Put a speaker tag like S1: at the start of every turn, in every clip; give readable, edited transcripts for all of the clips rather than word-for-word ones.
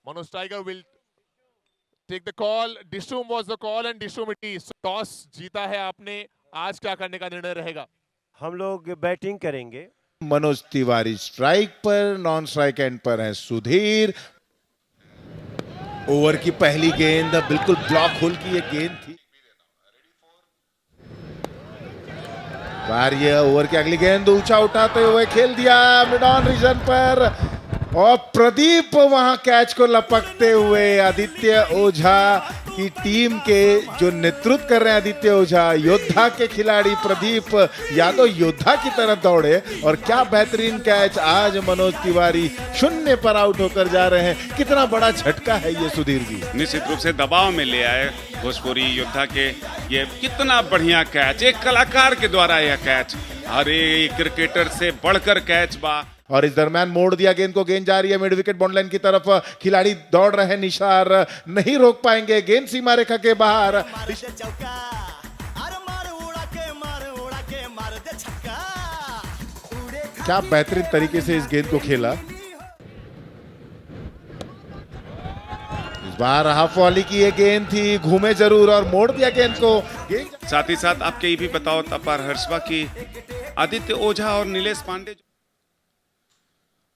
S1: Manoj Tiger will take the call. Dishoom was the call and Dishoom it is. Toss जीता है आपने. आज क्या करने का निर्णय रहेगा?
S2: हम लोग बैटिंग करेंगे।
S3: मनोज तिवारी स्ट्राइक पर, नॉन स्ट्राइक एंड पर है सुधीर। ओवर की पहली गेंद बिल्कुल ब्लॉक होल की ये गेंद थी। ये ओवर की अगली गेंद ऊंचा उठाते हुए खेल दिया मिड ऑन रीजन पर और प्रदीप वहां कैच को लपकते हुए आदित्य ओझा की टीम के जो नेतृत्व कर रहे हैं आदित्य ओझा, योद्धा के खिलाड़ी प्रदीप यादव योद्धा की तरफ दौड़े और क्या बेहतरीन कैच। आज मनोज तिवारी शून्य पर आउट होकर जा रहे हैं। कितना बड़ा झटका है ये सुधीर जी।
S4: निश्चित रूप से दबाव में ले आए भोजपुरी योद्धा के। ये कितना बढ़िया कैच, एक कलाकार के द्वारा यह कैच, अरे क्रिकेटर से बढ़कर कैच बा।
S3: और इस दरमियान मोड़ दिया गेंद को, गेंद जा रही है मिड विकेट बॉन्ड लाइन की तरफ। खिलाड़ी दौड़ रहे हैं, निशार नहीं रोक पाएंगे, गेंद सीमा रेखा के बाहर। क्या बेहतरीन तरीके से इस गेंद को खेला। इस बार हाफ वॉली की ये गेंद थी, घूमे जरूर और मोड़ दिया गेंद को।
S4: साथ ही साथ आपके ये भी बताओ अपार हर्षवा की आदित्य ओझा और नीलेश पांडे।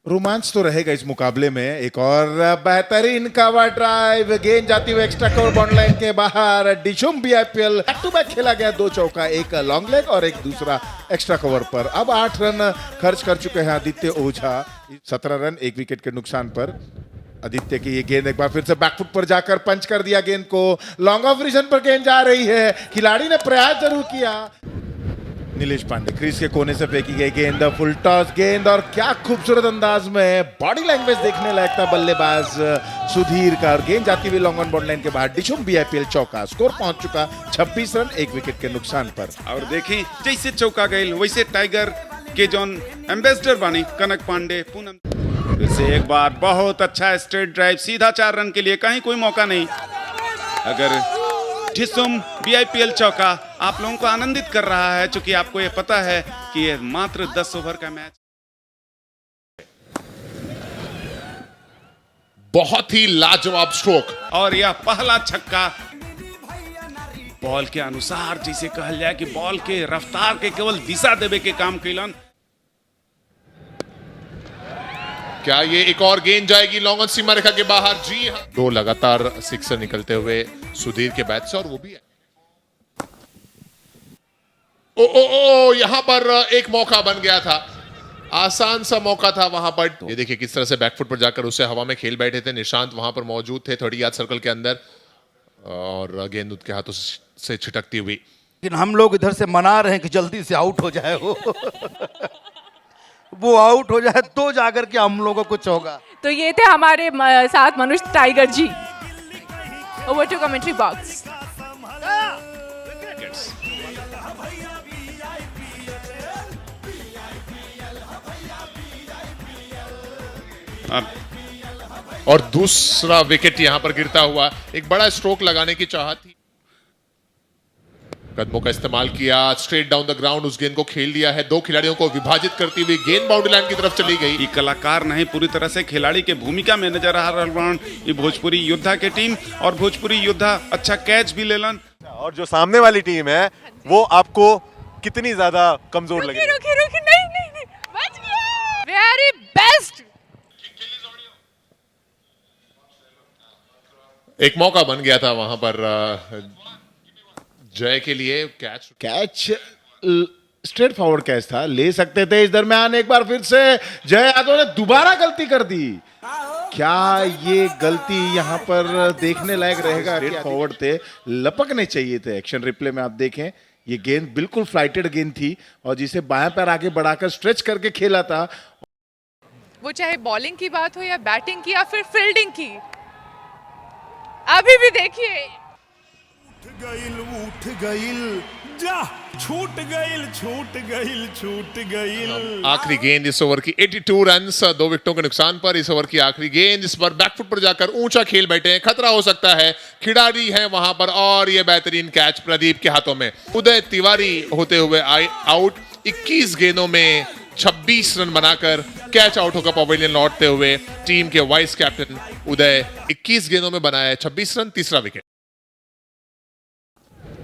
S3: रोमांच तो रहेगा इस मुकाबले में। एक और बेहतरीन कवर ड्राइव, गेंद जाती हुई एक्स्ट्रा कवर बॉन्ड लाइन के बाहर। डिशुम बीआईपीएल बैक टू बैक खेला गया, 2 चौका, एक लॉन्ग लेग और एक दूसरा एक्स्ट्रा कवर पर। अब 8 रन खर्च कर चुके हैं आदित्य ओझा। 17 रन 1 विकेट के नुकसान पर। आदित्य की ये गेंद एक बार फिर से बैकफुट पर जाकर पंच कर दिया गेंद को। लॉन्ग ऑफ रीजन पर गेंद जा रही है, खिलाड़ी ने प्रयास जरूर किया। नीलेश पांडे क्रीज के कोने से फेंकी गई गेंद, फुल टॉस गेंद और क्या खूबसूरत अंदाज में बॉडी लैंग्वेज देखने लायक था बल्लेबाज सुधीर का। और गेंद जाती हुई लॉन्ग ऑन बॉन्ड लाइन के बाहर। डिशुम बीआईपीएल चौका, स्कोर पहुंच चुका 26 रन 1 विकेट के नुकसान पर।
S4: और देखिए जैसे चौका गई वैसे टाइगर के जोन एम्बेसडर बनी कनक पांडे पूनम। फिर से एक बार बहुत अच्छा स्ट्रेट ड्राइव, सीधा 4 रन के लिए, कहीं कोई मौका नहीं। अगर डिशुम बीआईपीएल चौका आप लोगों को आनंदित कर रहा है, क्योंकि आपको ये पता है कि ये मात्र 10 ओवर का मैच।
S1: बहुत ही लाजवाब स्ट्रोक
S4: और यह पहला छक्का बॉल के अनुसार, जिसे कहल जाए कि बॉल के रफ्तार के केवल दिशा देवे के काम कैलन।
S1: क्या ये एक और गेंद जाएगी लॉन्ग ऑन सीमा रेखा के बाहर? जी हाँ, 2 लगातार सिक्सर निकलते हुए सुधीर के बैट से, और वो भी है। ओ यहां पर एक मौका बन गया था, आसान सा मौका था वहां पर। ये देखिए किस तरह से बैकफुट पर जाकर उसे हवा में खेल बैठे थे। निशांत वहां पर मौजूद थे 30 यार्ड सर्कल के अंदर और गेंद उनके हाथों से छिटकती हुई।
S5: लेकिन हम लोग इधर से मना रहे हैं कि जल्दी से आउट हो जाए वो आउट हो जाए तो जाकर के हम लोगों को कुछ होगा।
S6: तो ये थे हमारे साथ Manoj Tiger ji. Over to commentary box. और दूसरा विकेट यहां पर गिरता हुआ, एक बड़ा स्ट्रोक लगाने की चाहत थी, कदमों का इस्तेमाल किया, स्ट्रेट डाउन द ग्राउंड उस गेंद को खेल दिया है। 2 खिलाड़ियों को विभाजित करती हुई गेंद बाउंड्री लाइन की तरफ चली गई।
S4: ये कलाकार नहीं, पूरी तरह से खिलाड़ी के भूमिका में नजर आ रहा है ये भोजपुरी योद्धा के टीम। और भोजपुरी योद्धा अच्छा कैच भी लेलन।
S2: और जो सामने वाली टीम है वो आपको कितनी ज्यादा कमजोर लगी?
S6: रुकी नहीं बच गया। Very best.
S1: एक मौका बन गया था वहां पर जय के लिए।
S3: कैच स्ट्रेट फॉरवर्ड कैच था, ले सकते थे। इस दरमियान एक बार फिर से जय यादव ने दोबारा गलती कर दी। क्या ये गलती यहां पर देखने लायक रहेगा? स्ट्रेट फॉरवर्ड थे, लपकने चाहिए थे। एक्शन रिप्ले में आप देखें, ये गेंद बिल्कुल फ्लाइटेड गेंद थी और जिसे बायां पैर आगे बढ़ाकर स्ट्रेच करके खेला था।
S6: वो चाहे बॉलिंग की बात हो या बैटिंग की या फिर फील्डिंग की, अभी भी देखिए
S7: उठ गईल जा, छूट गईल।
S1: आखिरी गेंद इस ओवर की 82 रन्स 2 विकेटों के नुकसान पर। इस ओवर की आखिरी गेंद, इस पर बैकफुट पर जाकर ऊंचा खेल बैठे हैं, खतरा हो सकता है, खिलाड़ी हैं वहां पर। और ये बेहतरीन कैच प्रदीप के हाथों में। उदय तिवारी होते हुए आउट। 21 गेंदों में 26 रन बनाकर कैच आउट होकर पवेलियन लौटते हुए टीम के वाइस कैप्टन उदय 21 गेंदों में बनाए 26 रन, तीसरा विकेट।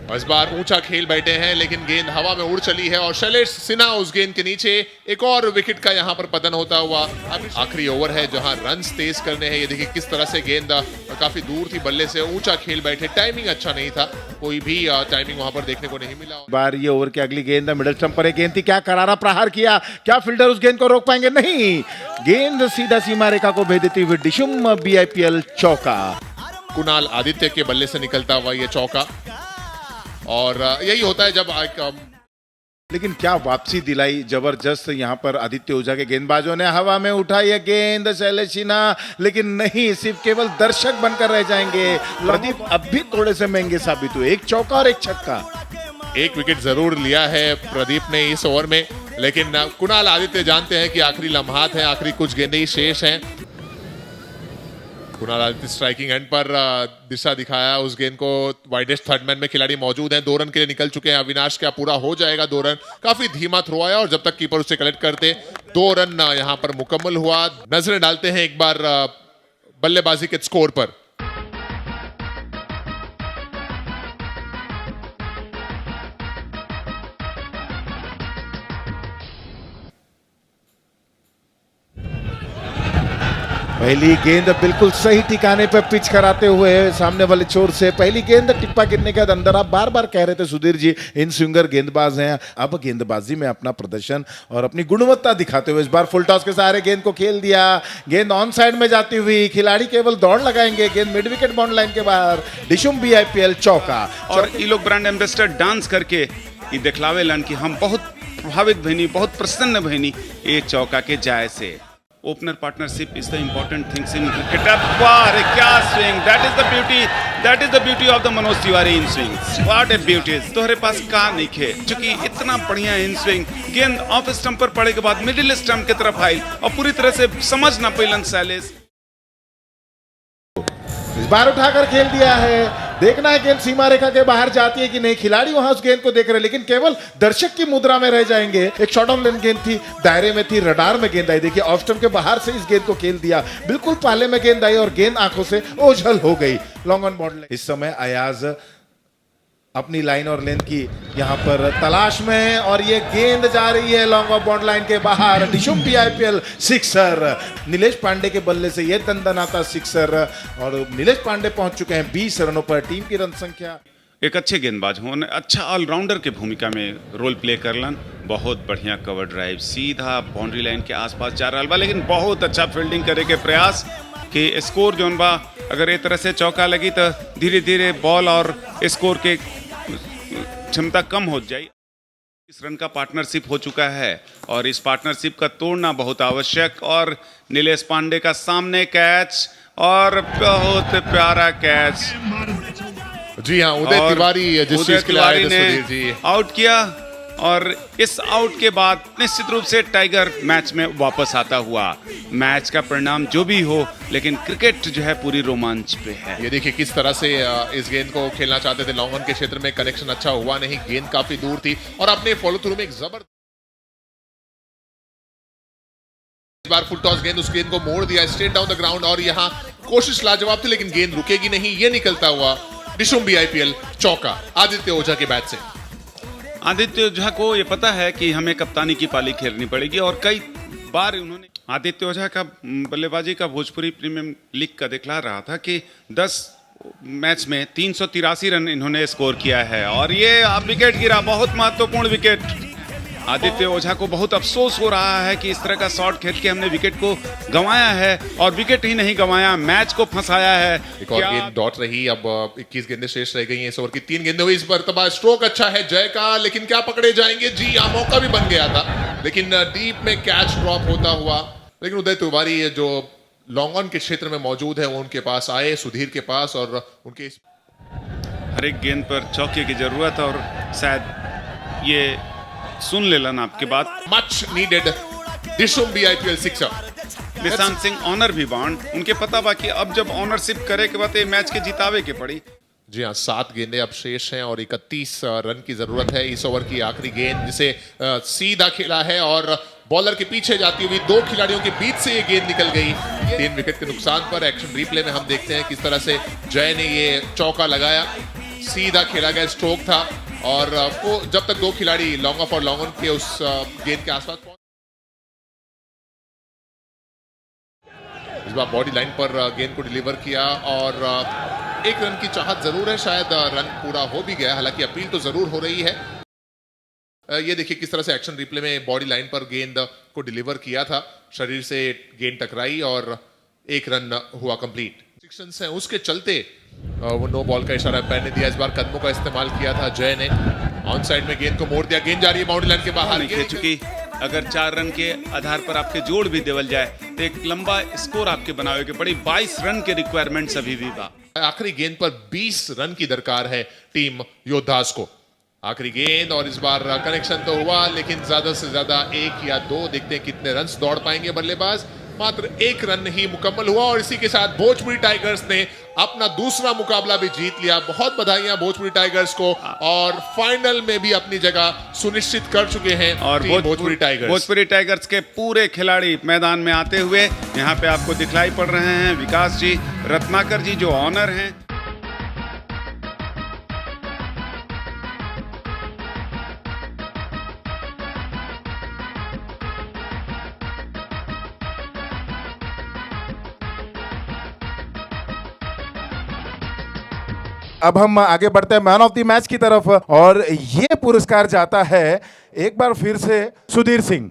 S1: और इस बार ऊंचा खेल बैठे हैं लेकिन गेंद हवा में उड़ चली है और शैलेश सिन्हा उस गेंद के नीचे, एक और विकेट का यहां पर पतन होता हुआ। अब आखिरी ओवर है जहां रन्स तेज करने हैं। ये देखिए किस तरह से गेंद काफी दूर थी बल्ले से, ऊंचा खेल बैठे, टाइमिंग अच्छा नहीं था, कोई भी टाइमिंग वहां पर देखने को नहीं मिला।
S3: बार ये ओवर की अगली गेंद मिडिल स्टंप पर एक गेंद थी, क्या करारा प्रहार किया, क्या फील्डर उस गेंद को रोक पाएंगे? नहीं, गेंद सीधा सीमा रेखा को भेज देती हुई डिशुम बीआईपीएल चौका।
S1: कुणाल आदित्य के बल्ले से निकलता हुआ ये चौका, और यही होता है जब
S3: लेकिन क्या वापसी दिलाई जबरदस्त यहाँ पर आदित्य ओझा के गेंदबाजों ने। हवा में उठा यह गेंद शैलेश सिन्हा, लेकिन नहीं, सिर्फ केवल दर्शक बनकर रह जाएंगे। प्रदीप अब भी थोड़े से महंगे साबित हुए, एक चौका और एक छक्का।
S1: एक विकेट जरूर लिया है प्रदीप ने इस ओवर में, लेकिन कुणाल आदित्य जानते हैं कि आखिरी लम्हात हैं, आखिरी कुछ गेंदें ही शेष हैं। कुणाल आदित्य स्ट्राइकिंग एंड पर दिशा दिखाया उस गेंद को, वाइडेस्ट थर्ड मैन में खिलाड़ी मौजूद हैं, 2 रन के लिए निकल चुके हैं। अविनाश क्या पूरा हो जाएगा 2 रन? काफी धीमा थ्रो आया और जब तक कीपर उसे कलेक्ट करते 2 रन यहां पर मुकम्मल हुआ। नजरें डालते हैं एक बार बल्लेबाजी के स्कोर पर।
S3: पहली गेंद बिल्कुल सही ठिकाने पर पिच कराते हुए सामने वाले छोर से पहली गेंद टिप्पा गिरने के बाद अंदर। आप बार बार कह रहे थे सुधीर जी इन स्विंगर गेंदबाज हैं, अब गेंदबाजी में अपना प्रदर्शन और अपनी गुणवत्ता दिखाते हुए इस बार फुल टॉस के सहारे गेंद को खेल दिया। गेंद ऑन साइड में जाती हुई, खिलाड़ी केवल दौड़ लगाएंगे, गेंद मिड विकेट बाउंड लाइन के बाहर, डिशुम बीआईपीएल चौका।
S4: और ये लोग ब्रांड एम्बेसडर डांस करके ये दिखलावे लन कि हम बहुत प्रभावित भइनी, बहुत प्रसन्न भइनी ये चौका के जाय से। Opener partnership is the important things in cricket. अरे क्या swing, that is the beauty of the Manoj Tiwari in swings. What A beauty, तोहरे पास का नहीं खे, क्योंकि इतना बढ़िया इन स्विंग। गेंद ऑफ स्टंप पर पड़े के बाद मिडिल स्टंप की तरफ आई और पूरी तरह से समझ ना पाइलन शैलेश।
S3: इस बार उठाकर खेल दिया है, देखना है गेंद सीमा रेखा के बाहर जाती है कि नहीं। खिलाड़ी वहां उस गेंद को देख रहे हैं लेकिन केवल दर्शक की मुद्रा में रह जाएंगे। एक शॉर्ट ऑन लेन गेंद थी, दायरे में थी, रडार में गेंद आई। देखिए ऑफ स्टंप के बाहर से इस गेंद को खेल दिया, बिल्कुल पाले में गेंद आई और गेंद आंखों से ओझल हो गई। Long on border. इस समय अयाज अपनी लाइन और लेंथ की यहां पर तलाश में, और ये गेंद जा रही है लॉन्ग ऑफ बॉर्डर लाइन के बाहर। डिशुम बीआईपीएल सिक्सर, नीलेश पांडे के बल्ले से ये दंदनाता सिक्सर, और नीलेश पांडे पहुंच चुके हैं 20 रनों पर। टीम की रन संख्या
S4: एक अच्छे गेंदबाज होने, अच्छा ऑलराउंडर के भूमिका में रोल प्ले करलन। बहुत बढ़िया कवर ड्राइव, सीधा बाउंड्री लाइन के आसपास जा रहा बा, लेकिन बहुत अच्छा फील्डिंग करे के प्रयास कि स्कोर जोन बा अगर एक तरह से चौका लगी तो धीरे धीरे बॉल और स्कोर के क्षमता कम हो जाए। इस रन का पार्टनरशिप हो चुका है और इस पार्टनरशिप का तोड़ना बहुत आवश्यक। और नीलेश पांडे का सामने कैच, और बहुत प्यारा कैच।
S1: जी हाँ, उदय तिवारी जिस चीज के लिए आए थे सुधीर जी,
S4: आउट किया। और इस आउट के बाद निश्चित रूप से टाइगर मैच में वापस आता हुआ। मैच का परिणाम जो भी हो, लेकिन क्रिकेट जो है पूरी रोमांच पे है।
S1: ये देखिए किस तरह से इस गेंद को खेलना चाहते थे, लॉन्ग ऑन के क्षेत्र में कनेक्शन अच्छा हुआ नहीं, गेंद काफी दूर थी और अपने फॉलो थ्रू में एक जबरदस्त इस बार फुल टॉस गेंद, उस गेंद को मोड़ दिया स्ट्रेट डाउन द ग्राउंड, और यहाँ कोशिश लाजवाब थी लेकिन गेंद रुकेगी नहीं। ये निकलता हुआ डिशुम बीआईपीएल चौका आदित्य ओझा के बैट से।
S4: आदित्य ओझा को ये पता है कि हमें कप्तानी की पाली खेलनी पड़ेगी, और कई बार उन्होंने आदित्य ओझा का बल्लेबाजी का भोजपुरी प्रीमियम लीग का दिखला रहा था कि 10 मैच में 383 रन इन्होंने स्कोर किया है, और ये अब विकेट गिरा, बहुत महत्वपूर्ण विकेट। आदित्य ओझा को बहुत अफसोस हो रहा है कि इस तरह का शॉट खेल के हमने विकेट को गंवाया है, और विकेट ही नहीं गंवाया, मैच को फंसाया है।
S1: एक और गेंद डॉट रही, अब 21 गेंदें शेष रह गई हैं इस ओवर की। 3 गेंदें हुई इस मरतबा। स्ट्रोक अच्छा है जय का, लेकिन क्या पकड़े जाएंगे? जी हाँ, मौका भी बन गया था लेकिन डीप में कैच ड्रॉप होता हुआ। लेकिन उदय तिवारी जो लॉन्ग ऑन के क्षेत्र में मौजूद है वो उनके पास आए, सुधीर के पास, और उनके
S4: हर एक गेंद पर चौके की जरूरत, और शायद ये सुन लेलन आपके बात।
S1: मच नीडेड डिशुम बीआईपीएल सिक्सर।
S4: निशांत सिंह ऑनर भी बाउंड, उनके पता बा कि अब जब ऑनरशिप करे के बाद ये मैच के जितावे के पड़ी।
S1: जी हाँ, 7 गेंदें अब शेष हैं और 31 रन की जरूरत है। इस ओवर की आखिरी गेंद जिसे सीधा खेला है और बॉलर के पीछे जाती हुई 2 खिलाड़ियों के बीच से ये गेंद निकल गई। 3 विकेट के नुकसान पर एक्शन रिप्ले में हम देखते हैं किस तरह से जय ने ये चौका लगाया। सीधा खेला गया स्ट्रोक था और वो जब तक 2 खिलाड़ी लॉन्ग ऑफ और लॉन्ग ऑन के उस गेंद के आसपास पहुंच, इस बार बॉडी लाइन पर गेंद को डिलीवर किया और 1 रन की चाहत जरूर है, शायद रन पूरा हो भी गया, हालांकि अपील तो जरूर हो रही है। ये देखिए किस तरह से एक्शन रिप्ले में बॉडी लाइन पर गेंद को डिलीवर किया था, शरीर से गेंद टकराई और 1 रन हुआ कंप्लीट। रिस्ट्रिक्शंस हैं उसके चलते वो नो बॉल का इशारा पैर ने दिया। इस बार कदमों का इस्तेमाल किया था जय ने, ऑन साइड में गेंद को मोड़ दिया, गेंद जा रही है बाउंड्री लाइन के बाहर।
S4: नहीं चुकी, अगर 4 रन के आधार पर आपके जोड़ भी देवल जाए तो एक लंबा स्कोर आपके बनावे के पड़ी। 22 रन के रिक्वायरमेंट्स अभी भी बा।
S1: आखिरी गेंद पर 20 रन की दरकार है टीम योद्धास को। आखिरी गेंद और इस बार कनेक्शन तो हुआ लेकिन ज्यादा से ज्यादा 1 या 2, देखते हैं कितने रन्स दौड़ पाएंगे बल्लेबाज। मात्र 1 रन ही मुकम्मल हुआ और इसी के साथ भोजपुरी टाइगर्स ने अपना दूसरा मुकाबला भी जीत लिया। बहुत बधाइयां भोजपुरी टाइगर्स को और फाइनल में भी अपनी जगह सुनिश्चित कर चुके हैं
S4: और भोजपुरी टाइगर्स के पूरे खिलाड़ी मैदान में आते हुए यहाँ पे आपको दिखलाई पड़ रहे हैं। विकास जी, रत्नाकर जी जो ऑनर हैं,
S3: अब हम आगे बढ़ते हैं मैन ऑफ द मैच की तरफ और ये पुरस्कार जाता है एक बार फिर से सुधीर सिंह।